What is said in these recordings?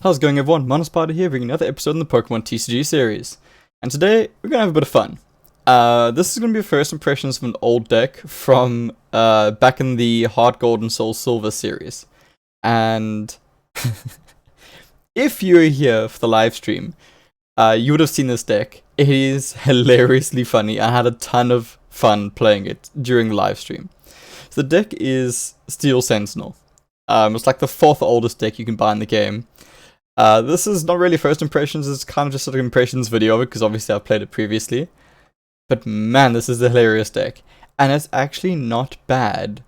How's it going, everyone? Mountainspyder here, bringing another episode in the Pokemon TCG series. And today, we're going to have a bit of fun. This is going to be first impressions of an old deck from back in the Heart Gold and Soul Silver series. And if you were here for the live stream, you would have seen this deck. It is hilariously funny. I had a ton of fun playing it during the live stream. So the deck is Steel Sentinel. It's like the fourth oldest deck you can buy in the game. This is not really first impressions, it's kind of just sort of impressions video of it, because obviously I've played it previously. But man, this is a hilarious deck. And it's actually not bad.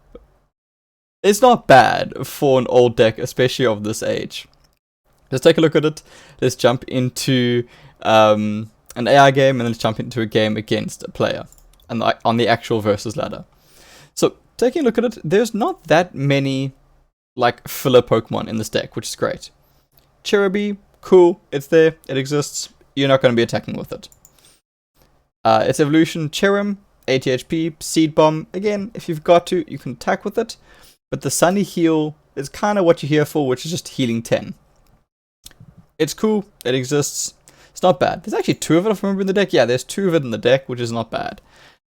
It's not bad for an old deck, especially of this age. Let's take a look at it. Let's jump into an AI game, and then let's jump into a game against a player. And on the actual versus ladder. So, taking a look at it, there's not that many like filler Pokemon in this deck, which is great. Cherubi, cool, it's there, it exists, you're not going to be attacking with it. Its evolution, Cherim, 80 HP, Seed Bomb, again, if you've got to, you can attack with it, but the Sunny Heal is kind of what you're here for, which is just healing 10. It's cool, it exists, it's not bad. There's actually two of it, if I remember, in the deck. Yeah, there's two of it in the deck, which is not bad.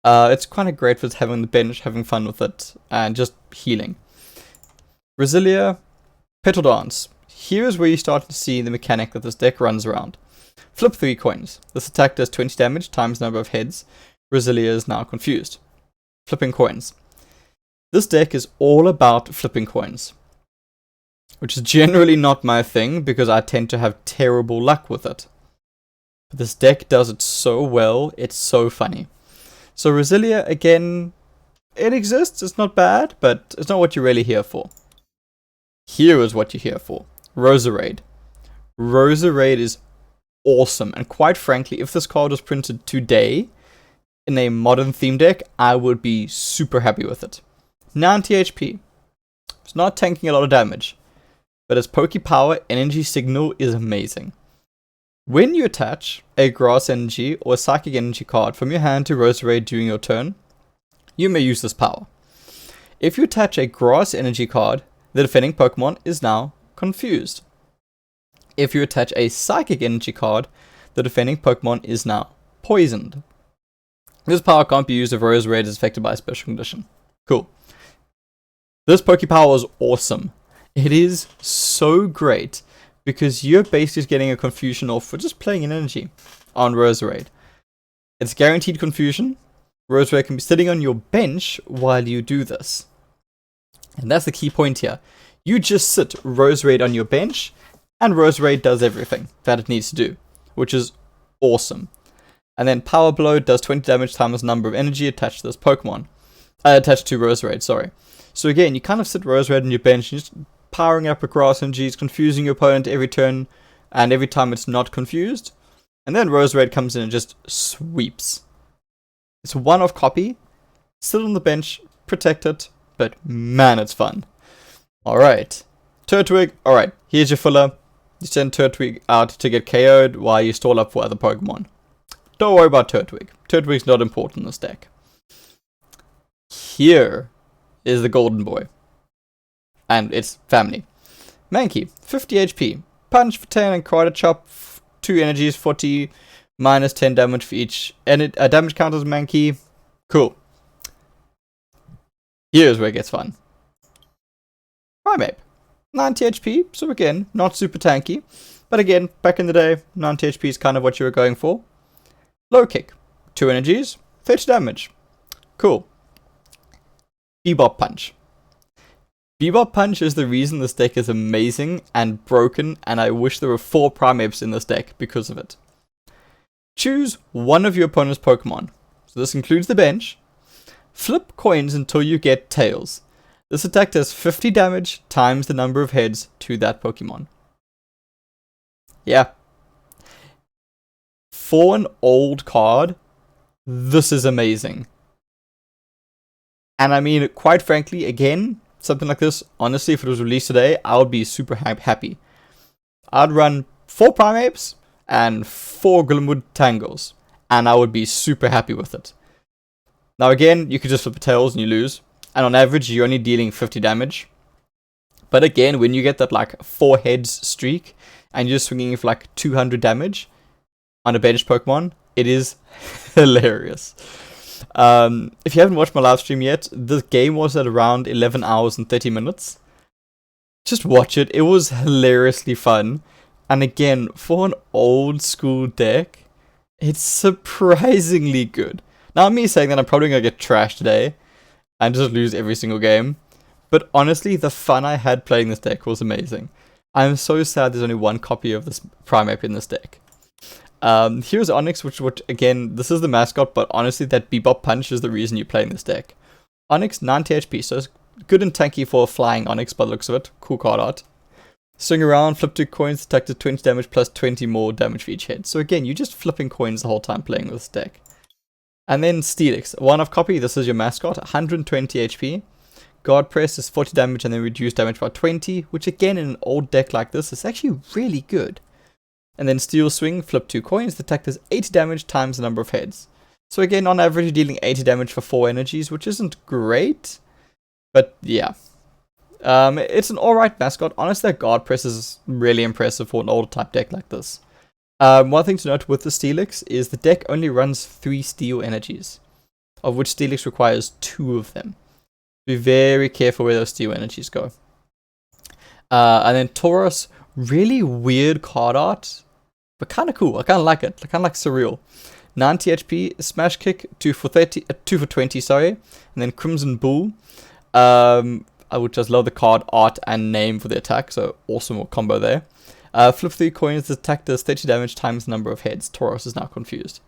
It's kind of great for having the bench, having fun with it, and just healing. Roselia, Petal Dance. Here is where you start to see the mechanic that this deck runs around. Flip 3 coins. This attack does 20 damage times the number of heads. Roselia is now confused. Flipping coins. This deck is all about flipping coins, which is generally not my thing because I tend to have terrible luck with it. But this deck does it so well, it's so funny. So Roselia, again, it exists, it's not bad, but it's not what you're really here for. Here is what you're here for. Roserade. Roserade is awesome, and quite frankly, if this card was printed today in a modern theme deck, I would be super happy with it. 90 HP. It's not tanking a lot of damage, but its Poke Power Energy Signal is amazing. When you attach a Grass Energy or a Psychic Energy card from your hand to Roserade during your turn, you may use this power. If you attach a Grass Energy card, the defending Pokemon is now confused. If you attach a Psychic Energy card, the defending Pokemon is now poisoned. This power can't be used if Roserade is affected by a special condition. Cool. This Poke Power is awesome. It is so great because you're basically getting a confusion off for just playing an energy on Roserade. It's guaranteed confusion. Roserade can be sitting on your bench while you do this. And that's the key point here. You just sit Roserade on your bench, and Roserade does everything that it needs to do, which is awesome. And then Power Blow does 20 damage times the number of energy attached to this Pokemon. Attached to Roserade, sorry. So again, you kind of sit Roserade on your bench, and just powering up a Grass Energy, confusing your opponent every turn, and every time it's not confused. And then Roserade comes in and just sweeps. It's a one-off copy, sit on the bench, protect it, but man, it's fun. Alright, Turtwig, alright, here's your filler. You send Turtwig out to get KO'd while you stall up for other Pokemon. Don't worry about Turtwig. Turtwig's not important in this deck. Here is the Golden Boy. And its family. Mankey, 50 HP. Punch for 10 and Karate Chop, 2 energies, 40, minus 10 damage for each. And damage counters Mankey. Cool. Here's where it gets fun. Primeape, 90 HP, so again, not super tanky. But again, back in the day, 90 HP is kind of what you were going for. Low Kick, 2 energies, 30 damage. Cool. Bebop Punch. Bebop Punch is the reason this deck is amazing and broken, and I wish there were 4 Primeapes in this deck because of it. Choose one of your opponent's Pokemon. So this includes the bench. Flip coins until you get Tails. This attack does 50 damage times the number of heads to that Pokemon. Yeah. For an old card, this is amazing. And I mean, quite frankly, again, something like this, honestly, if it was released today, I would be super happy. I'd run 4 Primeapes and 4 Glimwood Tangles, and I would be super happy with it. Now again, you could just flip Tails and you lose, and on average, you're only dealing 50 damage. But again, when you get that like 4 heads streak and you're swinging for like 200 damage on a bench Pokemon, it is hilarious. If you haven't watched my live stream yet, the game was at around 11 hours and 30 minutes. Just watch it. It was hilariously fun. And again, for an old school deck, it's surprisingly good. Now, me saying that, I'm probably going to get trashed today and just lose every single game. But honestly, the fun I had playing this deck was amazing. I'm so sad there's only one copy of this Primeape in this deck. Here's Onyx, which again, this is the mascot, but honestly, that Bebop Punch is the reason you're playing this deck. Onyx, 90 HP, so it's good and tanky for flying Onyx by the looks of it. Cool card art. Swing around, flip 2 coins, attack to 20 damage plus 20 more damage for each head. So again, you're just flipping coins the whole time playing with this deck. And then Steelix, 1-off copy, this is your mascot, 120 HP. Guard Press is 40 damage and then reduce damage by 20, which again in an old deck like this is actually really good. And then Steel Swing, flip 2 coins, the attack does 80 damage times the number of heads. So again, on average, you're dealing 80 damage for 4 energies, which isn't great. But yeah. It's an alright mascot. Honestly, that Guard Press is really impressive for an older type deck like this. One thing to note with the Steelix is the deck only runs 3 Steel energies, of which Steelix requires 2 of them. Be very careful where those Steel energies go. And then Tauros, really weird card art, but kind of cool. I kind of like it. I kind of like surreal. 90 HP, Smash Kick, 2 for 20, sorry. And then Crimson Bull. I would just love the card art and name for the attack, so awesome combo there. Flip 3 coins, the attack does 30 damage times the number of heads. Tauros is now confused.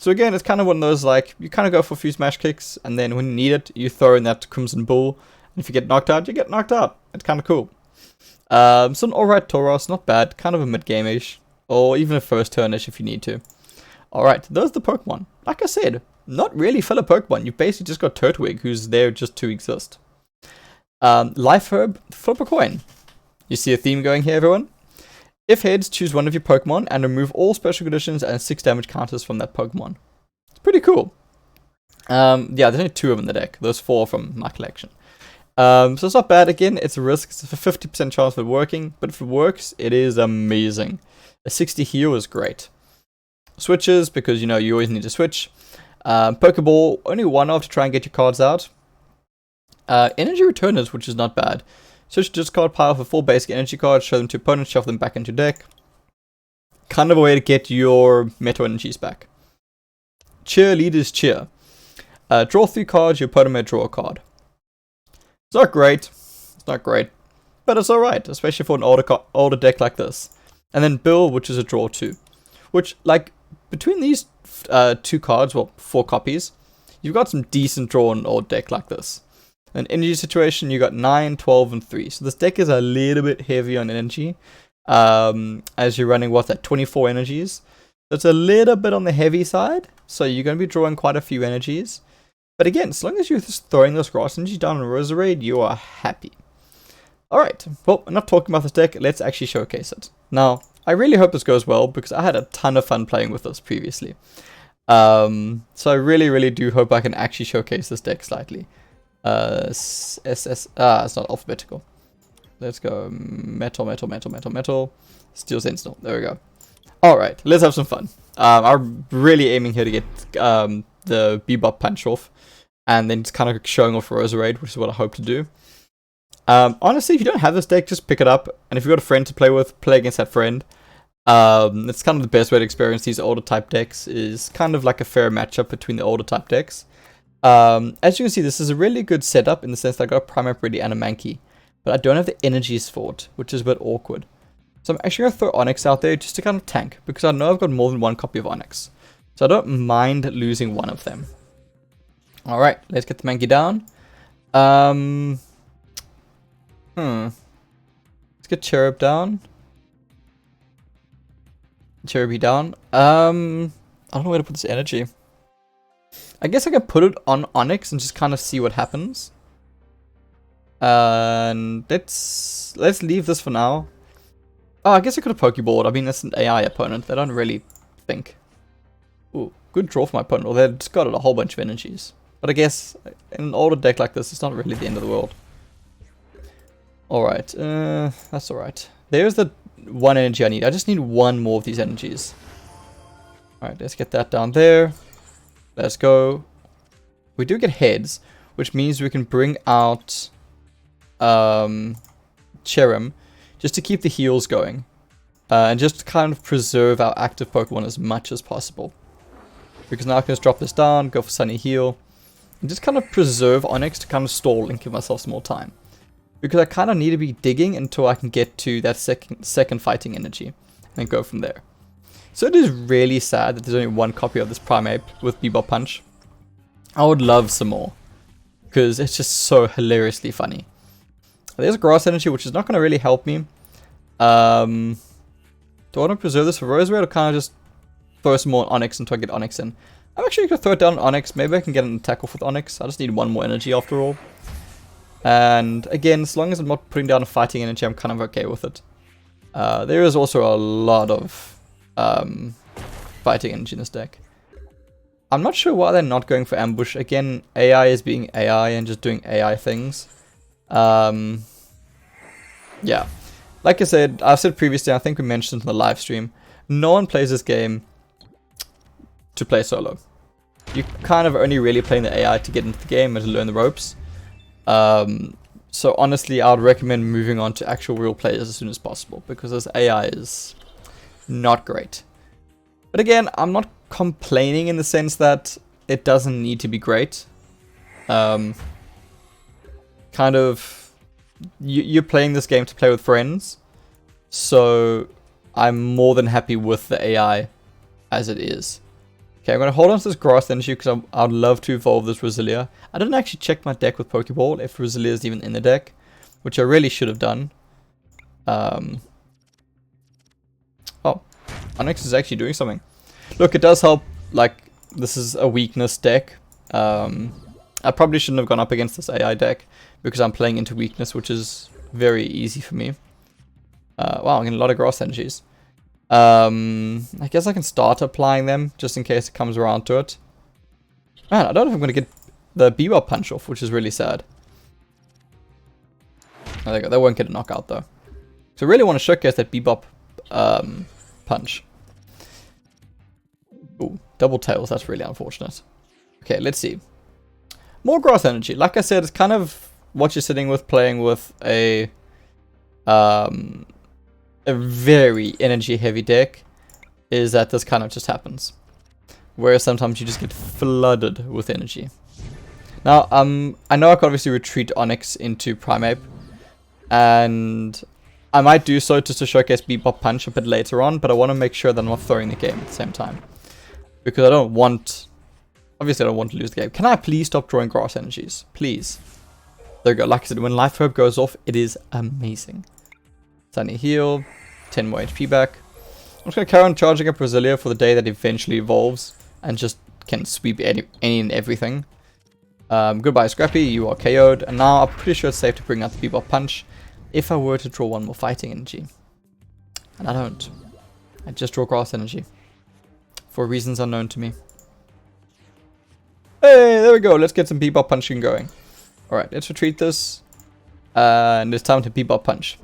So again, it's kind of one of those, like, you kind of go for a few smash kicks, and then when you need it, you throw in that Crimson Bull, and if you get knocked out, you get knocked out. It's kind of cool. So an alright Tauros, not bad, kind of a mid-game-ish, or even a first turn-ish if you need to. Alright, those are the Pokemon. Like I said, not really filler Pokemon, you basically just got Turtwig, who's there just to exist. Life Herb, flip a coin. You see a theme going here, everyone? If heads, choose one of your Pokemon and remove all special conditions and 6 damage counters from that Pokemon. It's pretty cool. Yeah, there's only 2 of them in the deck. Those 4 from my collection. So it's not bad. Again, it's a risk. It's a 50% chance of it working, but if it works, it is amazing. A 60 heal is great. Switches, because, you know, you always need to switch. Pokeball, only 1 off to try and get your cards out. Energy Returners, which is not bad. Switch to discard pile for 4 basic energy cards, show them to opponents, shuffle them back into deck. Kind of a way to get your Metal Energies back. Cheerleaders Cheer. Draw 3 cards, your opponent may draw a card. It's not great. It's not great. But it's alright, especially for an older deck like this. And then Bill, which is a draw 2. Which, like, between these 2 cards, well, 4 copies, you've got some decent draw in an old deck like this. An energy situation, you got 9, 12, and 3. So this deck is a little bit heavy on energy. As you're running, what's that, 24 energies. So it's a little bit on the heavy side. So you're going to be drawing quite a few energies. But again, as long as you're just throwing those grass energies down on Roserade, you are happy. Alright, well, enough talking about this deck. Let's actually showcase it. Now, I really hope this goes well, because I had a ton of fun playing with this previously. So I really do hope I can actually showcase this deck slightly. It's not alphabetical. Let's go metal. Steel Sentinel. There we go. Alright, let's have some fun. I'm really aiming here to get the Bebop Punch off, and then just kind of showing off Roserade, which is what I hope to do. Honestly, if you don't have this deck, just pick it up, and if you've got a friend to play with, play against that friend. It's kind of the best way to experience these older type decks, is kind of like a fair matchup between the older type decks. As you can see, this is a really good setup in the sense that I got a Primeape ready and a Mankey, but I don't have the energies for it, which is a bit awkward. So I'm actually going to throw Onyx out there just to kind of tank, because I know I've got more than 1 copy of Onyx. So I don't mind losing 1 of them. Alright, let's get the Mankey down. Let's get Cherub down. Cheruby down. I don't know where to put this energy. I guess I could put it on Onyx and just kind of see what happens. And let's leave this for now. Oh, I guess I could have Pokeballed. I mean, that's an AI opponent. They don't really think. Ooh, good draw for my opponent. Well, they've just got a whole bunch of energies. But I guess in an older deck like this, it's not really the end of the world. Alright, that's alright. There's the one energy I need. I just need one more of these energies. Alright, let's get that down there. Let's go. We do get heads, which means we can bring out Cherim just to keep the heals going. And just to kind of preserve our active Pokemon as much as possible. Because now I can just drop this down, go for Sunny Heal, and just kind of preserve Onyx to kind of stall and give myself some more time. Because I kind of need to be digging until I can get to that second fighting energy, and go from there. So it is really sad that there's only one copy of this Primeape with Bebop Punch. I would love some more, because it's just so hilariously funny. There's Grass Energy, which is not going to really help me. Do I want to preserve this for Roserade, or kind of just throw some more Onyx until I get Onyx in? I'm actually going to throw it down on Onyx. Maybe I can get an attack off with Onyx. I just need one more energy after all. And again, as long as I'm not putting down a fighting energy, I'm kind of okay with it. There is also a lot of fighting energy in this deck. I'm not sure why they're not going for ambush. Again, AI is being AI and just doing AI things. Yeah. Like I said, I've said previously, I think we mentioned in the live stream, no one plays this game to play solo. You're kind of only really playing the AI to get into the game and to learn the ropes. So honestly, I would recommend moving on to actual real players as soon as possible, because this AI is not great. But again, I'm not complaining in the sense that it doesn't need to be great. Kind of, you're playing this game to play with friends, so I'm more than happy with the AI as it is. Okay, I'm going to hold on to this Grass Energy because I'd love to evolve this Roselia. I didn't actually check my deck with Pokeball if Roselia is even in the deck, which I really should have done. Oh, Onyx is actually doing something. Look, it does help, like, this is a weakness deck. I probably shouldn't have gone up against this AI deck because I'm playing into weakness, which is very easy for me. Wow, I'm getting a lot of Grass Energies. I guess I can start applying them just in case it comes around to it. Man, I don't know if I'm going to get the Bebop Punch off, which is really sad. Oh, there you go. That won't get a knockout though. So I really want to showcase that Bebop Punch. Ooh, double tails. That's really unfortunate. Okay, let's see. More Grass Energy. Like I said, it's kind of what you're sitting with playing with a very energy heavy deck, is that this kind of just happens. Whereas sometimes you just get flooded with energy. Now, I know I could obviously retreat Onyx into Primeape, and I might do so just to showcase Bebop Punch a bit later on, but I want to make sure that I'm not throwing the game at the same time. Because I don't want... Obviously, I don't want to lose the game. Can I please stop drawing Grass Energies? Please. There we go. Like I said, when Life Herb goes off, it is amazing. Sunny Heal. 10 more HP back. I'm just going to carry on charging up Roselia for the day that eventually evolves and just can sweep any and everything. Goodbye, Scrappy. You are KO'd. And now I'm pretty sure it's safe to bring out the Bebop Punch if I were to draw one more fighting energy. And I don't. I just draw Grass Energy. For reasons unknown to me. Hey, there we go. Let's get some Bebop Punching going. Alright, let's retreat this. And it's time to Bebop Punch.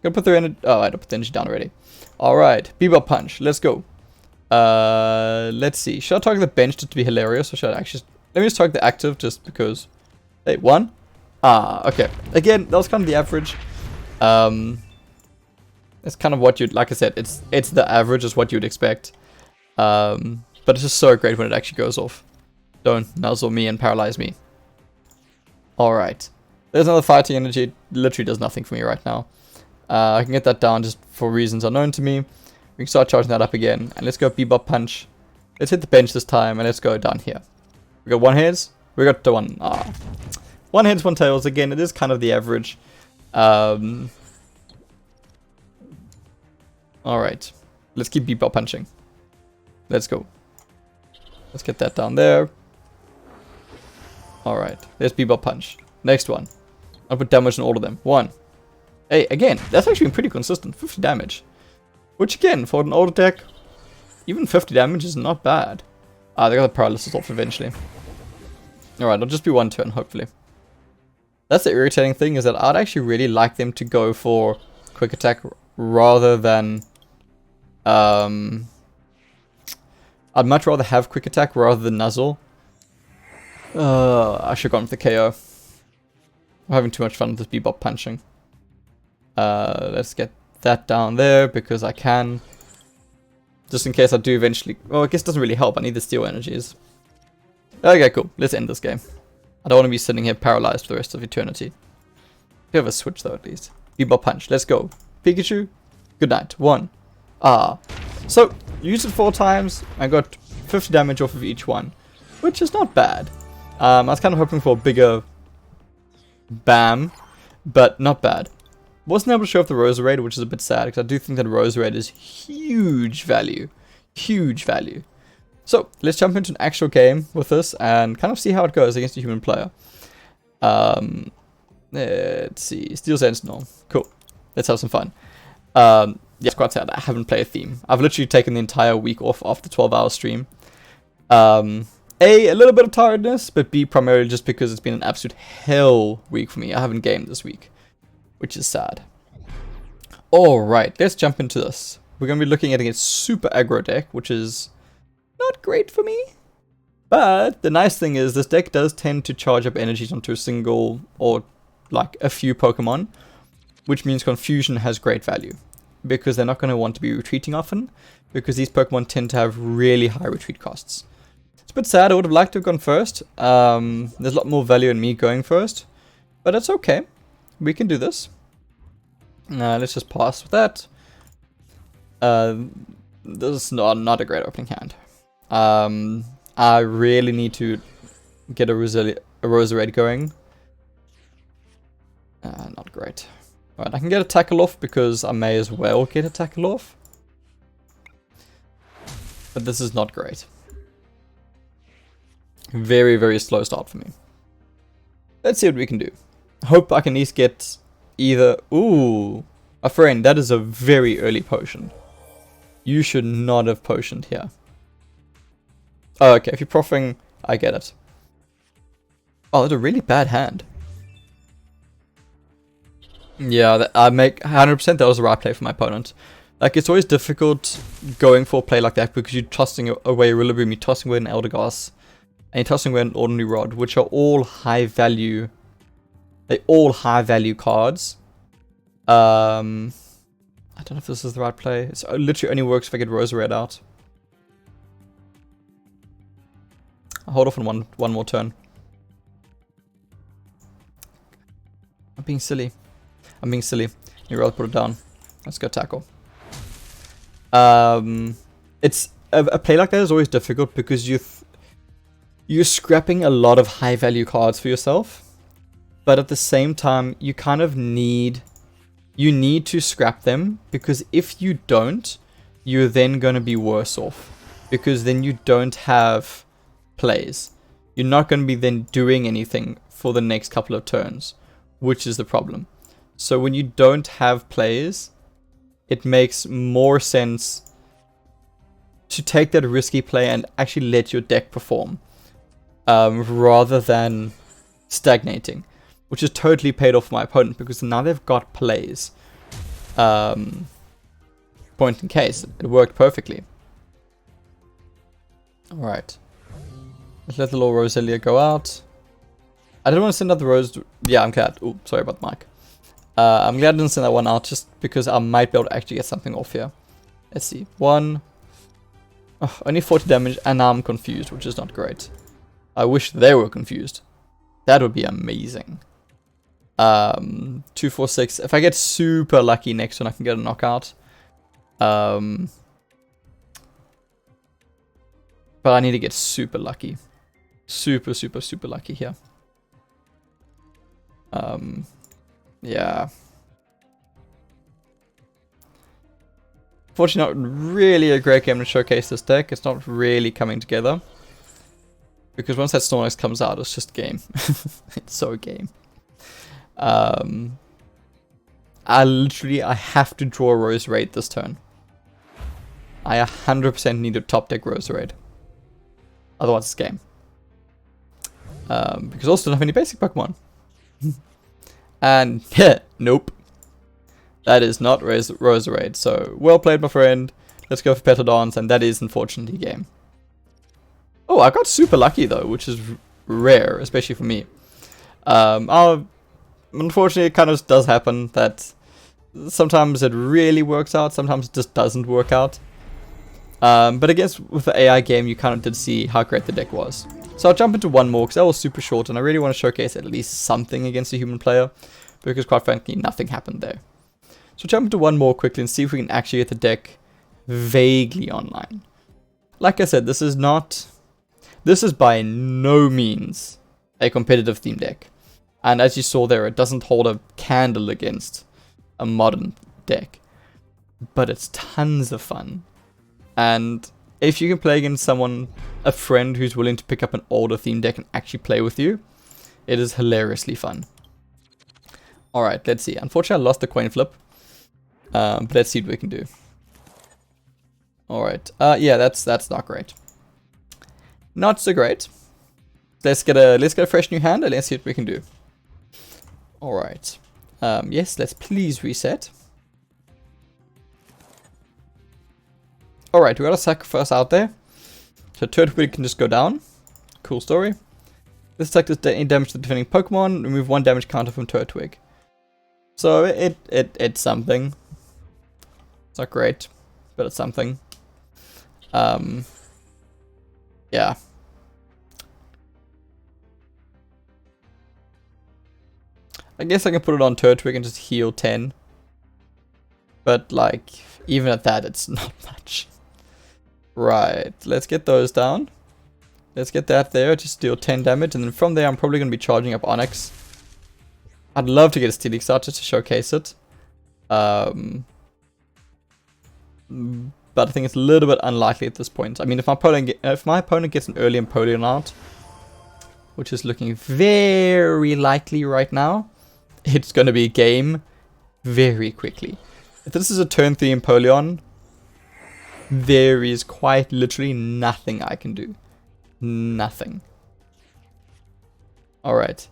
Gonna put the energy... Oh, I don't put the energy down already. Alright, Bebop Punch. Let's go. Let's see. Should I target the bench just to be hilarious? Or should I actually... Let me just target the active just because... Hey, one? Ah, okay. Again, that was kind of the average. It's kind of what you'd... Like I said, it's the average is what you'd expect. But it's just so great when it actually goes off. Don't nuzzle me and paralyze me. Alright. There's another fighting energy. It literally does nothing for me right now. I can get that down just for reasons unknown to me. We can start charging that up again. And let's go Bebop Punch. Let's hit the bench this time. And let's go down here. We got one heads. We got the one. One heads, one tails. Again, it is kind of the average. Alright. Let's keep Bebop Punching. Let's go. Let's get that down there. Alright. There's Bebop Punch. Next one. I'll put damage on all of them. One. Hey, again, that's actually been pretty consistent. 50 damage. Which, again, for an older deck, even 50 damage is not bad. They got the paralysis off eventually. Alright, it'll just be one turn, hopefully. That's the irritating thing, is that I'd actually really like them to go for quick attack rather than... I'd much rather have quick attack rather than nuzzle. I should have gone with the KO. I'm having too much fun with this bebop punching. Let's get that down there because I can. Just in case I do eventually... Well, I guess it doesn't really help. I need the steel energies. Okay, cool. Let's end this game. I don't want to be sitting here paralyzed for the rest of eternity. We have a switch though, at least. Bebop punch. Let's go. Pikachu. Good night. 1. So, used it 4 times. I got 50 damage off of each one, which is not bad. I was kind of hoping for a bigger bam, but not bad. Wasn't able to show off the Roserade, which is a bit sad, because I do think that Roserade is huge value. Huge value. So, let's jump into an actual game with this and kind of see how it goes against a human player. Let's see. Steel Sentinel. Cool. Let's have some fun. Yeah, it's quite sad. I haven't played a theme. I've literally taken the entire week off after 12-hour stream. A little bit of tiredness, but B, primarily just because it's been an absolute hell week for me. I haven't gamed this week, which is sad. Alright, let's jump into this. We're going to be looking at a super aggro deck, which is not great for me. But the nice thing is this deck does tend to charge up energies onto a single or like a few Pokemon, which means Confusion has great value because they're not going to want to be retreating often because these Pokemon tend to have really high retreat costs. It's a bit sad. I would have liked to have gone first. There's a lot more value in me going first, but that's okay. We can do this. Let's just pass with that. This is not a great opening hand. I really need to get a Roserade going. Not great. Alright, I can get a tackle off because I may as well get a tackle off. But this is not great. Very, very slow start for me. Let's see what we can do. Hope I can at least get either... Ooh, a friend, that is a very early potion. You should not have potioned here. Oh, okay, if you're proffing, I get it. Oh, that's a really bad hand. Yeah, I make 100% that was the right play for my opponent. Like, it's always difficult going for a play like that because you're tossing away Rillaboom, you're tossing away an Eldegoss, and you're tossing away an Ordinary Rod, which are all high value. They're all high value cards. I don't know if this is the right play. It literally only works if I get Roserade out. I'll hold off on one more turn. I'm being silly. I'm being silly. You'd rather put it down. Let's go tackle. It's a play like that is always difficult because you're scrapping a lot of high value cards for yourself, but at the same time you kind of need to scrap them because if you don't, you're then going to be worse off because then you don't have plays. You're not going to be then doing anything for the next couple of turns, which is the problem. So when you don't have plays, it makes more sense to take that risky play and actually let your deck perform, rather than stagnating, which is totally paid off for my opponent because now they've got plays. Point in case, it worked perfectly. Alright. Let's let the little Roselia go out. I didn't want to send out the Rose... Yeah, I'm glad. Ooh, sorry about the mic. I'm glad I didn't send that one out just because I might be able to actually get something off here. Let's see. 1. Oh, only 40 damage and now I'm confused, which is not great. I wish they were confused. That would be amazing. 2, 4, 6. If I get super lucky next one, I can get a knockout. But I need to get super lucky. Super, super, super lucky here. Yeah. Fortunately, not really a great game to showcase this deck. It's not really coming together. Because once that Snorlax comes out, it's just game. It's so game. I have to draw a Roserade this turn. I 100% need to top deck Roserade. Otherwise it's game. Because I also don't have any basic Pokemon. And nope. That is not Roserade. So, well played, my friend. Let's go for Petrodons, and that is unfortunately game. Oh, I got super lucky though, which is rare, especially for me. Unfortunately, it kind of does happen that sometimes it really works out, sometimes it just doesn't work out. But I guess with the AI game, you kind of did see how great the deck was. So I'll jump into one more, because that was super short, and I really want to showcase at least something against a human player, because quite frankly, nothing happened there. So jump into one more quickly and see if we can actually get the deck vaguely online. Like I said, this is by no means a competitive theme deck. And as you saw there, it doesn't hold a candle against a modern deck. But it's tons of fun. And if you can play against someone, a friend who's willing to pick up an older theme deck and actually play with you, it is hilariously fun. Alright, let's see. Unfortunately, I lost the coin flip. But let's see what we can do. Alright. Yeah, that's not great. Not so great. Let's get a fresh new hand and let's see what we can do. Alright. Yes, let's please reset. Alright, we got a sacrifice out there. So Turtwig can just go down. Cool story. This attack does damage to the defending Pokemon. Remove 1 damage counter from Turtwig. So it's something. It's not great, but it's something. Yeah. I guess I can put it on Turtwig and just heal 10. But like, even at that, it's not much. Right, let's get those down. Let's get that there, just deal 10 damage. And then from there, I'm probably going to be charging up Onyx. I'd love to get a Steely Start just to showcase it. But I think it's a little bit unlikely at this point. I mean, if my opponent gets an early Empoleon out, which is looking very likely right now, it's going to be a game very quickly. If this is a turn 3 Empoleon, there is quite literally nothing I can do. Nothing. Alright.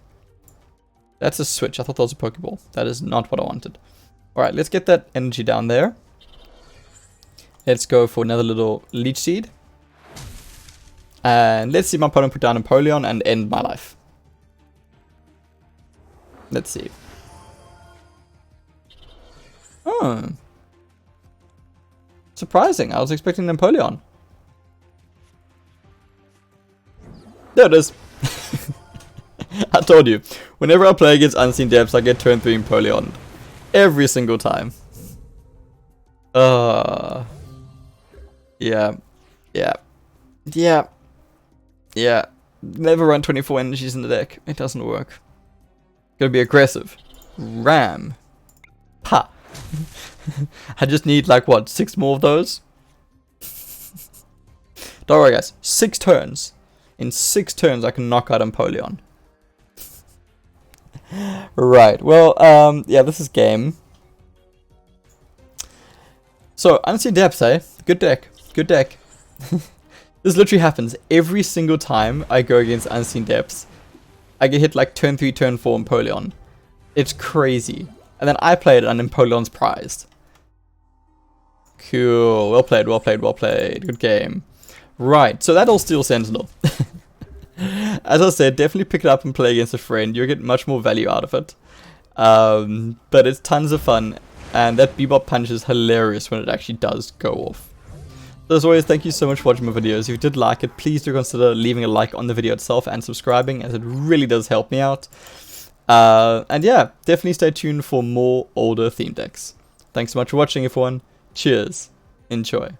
That's a switch. I thought that was a Pokeball. That is not what I wanted. Alright, let's get that energy down there. Let's go for another little Leech Seed. And let's see my opponent put down Empoleon and end my life. Let's see. Oh. Surprising. I was expecting an Empoleon. There it is. I told you. Whenever I play against Unseen Depths, I get turn 3 Empoleon. Every single time. Yeah. Never run 24 energies in the deck. It doesn't work. Gotta be aggressive. Ram. Pa. I just need like what, 6 more of those? Don't worry guys, 6 turns. In 6 turns I can knock out Empoleon. Right, well, yeah, this is game. So, Unseen Depths, eh? Good deck. Good deck. This literally happens every single time I go against Unseen Depths. I get hit like turn 3, turn 4 Empoleon. It's crazy. And then I play it and Empoleon's prized. Cool. Well played, well played, well played. Good game. Right, so that all Steel Sentinel. As I said, definitely pick it up and play against a friend. You'll get much more value out of it. But it's tons of fun. And that Bebop punch is hilarious when it actually does go off. So as always, thank you so much for watching my videos. If you did like it, please do consider leaving a like on the video itself and subscribing, as it really does help me out. And yeah, definitely stay tuned for more older theme decks. Thanks so much for watching, everyone. Cheers. Enjoy.